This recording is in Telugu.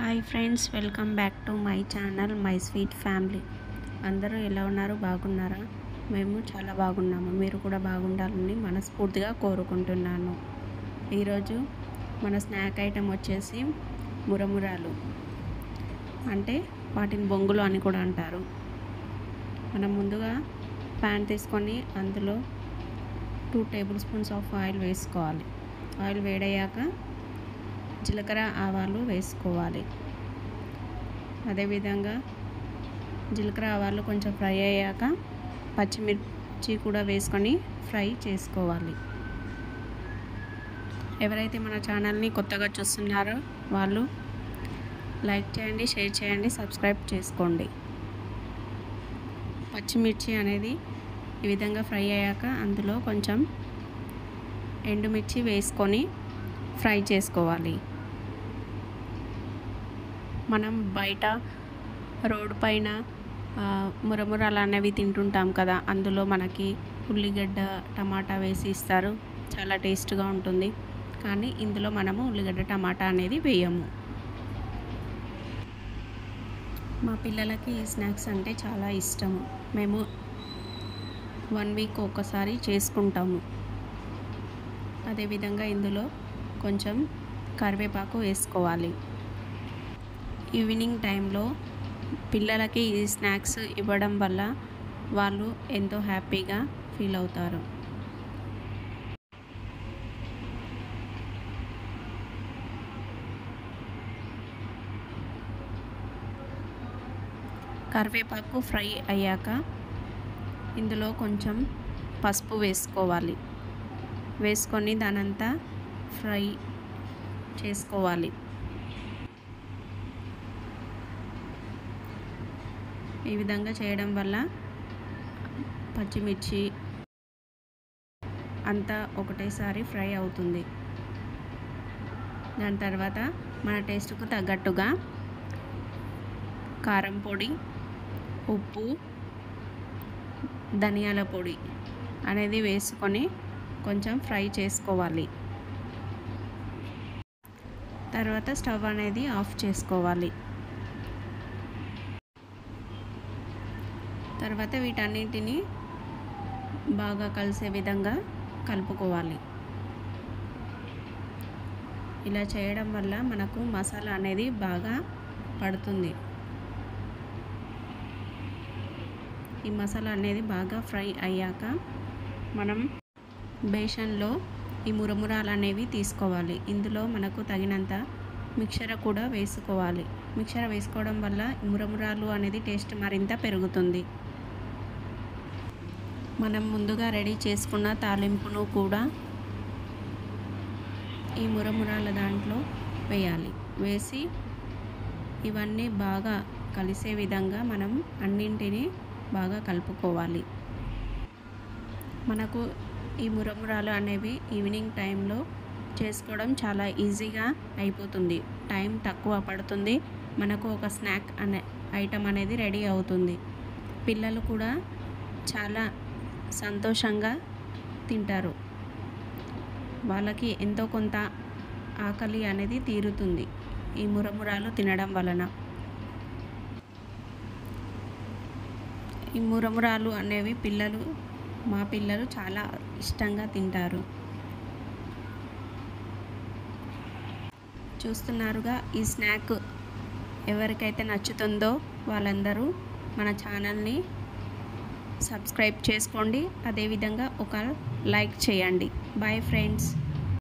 Hi friends, welcome back to my channel my sweet family. అందరూ ఎలా ఉన్నారు? బాగున్నారా? మేము చాలా బాగున్నాము. మీరు కూడా బాగుండాలని మనస్ఫూర్తిగా కోరుకుంటున్నాను. ఈరోజు మన స్నాక్ ఐటెం వచ్చేసి మురమురాలు, అంటే వాటిని బొంగులు అని కూడా అంటారు. మనం ముందుగా ప్యాన్ తీసుకొని అందులో 2 టేబుల్ స్పూన్స్ ఆఫ్ ఆయిల్ వేసుకోవాలి. ఆయిల్ వేడయ్యాక జీలకర్ర ఆవాలు వేసుకోవాలి. అదేవిధంగా జీలకర్ర ఆవాలు కొంచెం ఫ్రై అయ్యాక పచ్చిమిర్చి కూడా వేసుకొని ఫ్రై చేసుకోవాలి. ఎవరైతే మన ఛానల్ని కొత్తగా చూస్తున్నారో వాళ్ళు లైక్ చేయండి, షేర్ చేయండి, సబ్స్క్రైబ్ చేసుకోండి. పచ్చిమిర్చి అనేది ఈ విధంగా ఫ్రై అయ్యాక అందులో కొంచెం ఎండుమిర్చి వేసుకొని ఫ్రై చేసుకోవాలి. మనం బయట రోడ్డు పైన మురమురాలు అనేవి తింటుంటాం కదా, అందులో మనకి ఉల్లిగడ్డ టమాటా వేసి ఇస్తారు. చాలా టేస్ట్గా ఉంటుంది. కానీ ఇందులో మనము ఉల్లిగడ్డ టమాటా అనేది వేయము. మా పిల్లలకి ఈ స్నాక్స్ అంటే చాలా ఇష్టము. మేము 1 వీక్ ఒకసారి చేసుకుంటాము. అదేవిధంగా ఇందులో కొంచెం కరివేపాకు వేసుకోవాలి. ఈవినింగ్ టైంలో పిల్లలకి ఈ స్నాక్స్ ఇవ్వడం వల్ల వాళ్ళు ఎంతో హ్యాపీగా ఫీల్ అవుతారు. కరివేపాకు ఫ్రై అయ్యాక ఇందులో కొంచెం పసుపు వేసుకోవాలి. వేసుకొని దానంతా ఫ్రై చేసుకోవాలి. ఈ విధంగా చేయడం వల్ల పచ్చిమిర్చి అంతా ఒకటేసారి ఫ్రై అవుతుంది. దాని తర్వాత మన టేస్ట్కు తగ్గట్టుగా కారం పొడి, ఉప్పు, ధనియాల పొడి అనేది వేసుకొని కొంచెం ఫ్రై చేసుకోవాలి. తర్వాత స్టవ్ అనేది ఆఫ్ చేసుకోవాలి. తర్వాత వీటన్నిటిని బాగా కలిసే విధంగా కలుపుకోవాలి. ఇలా చేయడం వల్ల మనకు మసాలా అనేది బాగా పడుతుంది. ఈ మసాలా అనేది బాగా ఫ్రై అయ్యాక మనం బేషన్లో ఈ మురమురాలు అనేవి తీసుకోవాలి. ఇందులో మనకు తగినంత మిక్చర్ కూడా వేసుకోవాలి. మిక్చర్ వేసుకోవడం వల్ల మురమురాలు అనేది టేస్ట్ మరింత పెరుగుతుంది. మనం ముందుగా రెడీ చేసుకున్న తాలింపును కూడా ఈ మురమురాల దాంట్లో వేయాలి. వేసి ఇవన్నీ బాగా కలిసే విధంగా మనం అన్నింటినీ బాగా కలుపుకోవాలి. మనకు ఈ మురమురాలు అనేవి ఈవినింగ్ టైంలో చేసుకోవడం చాలా ఈజీగా అయిపోతుంది. టైం తక్కువ పడుతుంది. మనకు ఒక స్నాక్ ఐటమ్ అనేది రెడీ అవుతుంది. పిల్లలు కూడా చాలా సంతోషంగా తింటారు. వాళ్ళకి ఎంతో కొంత ఆకలి అనేది తీరుతుంది ఈ మురమురాలు తినడం వలన. ఈ మురమురాలు అనేవి మా పిల్లలు చాలా ఇష్టంగా తింటారు. చూస్తున్నారుగా, ఈ స్నాక్ ఎవరికైతే నచ్చుతుందో వాళ్ళందరూ మన ఛానల్ని సబ్స్క్రైబ్ చేసుకోండి. అదేవిధంగా ఒక లైక్ చేయండి. Bye friends.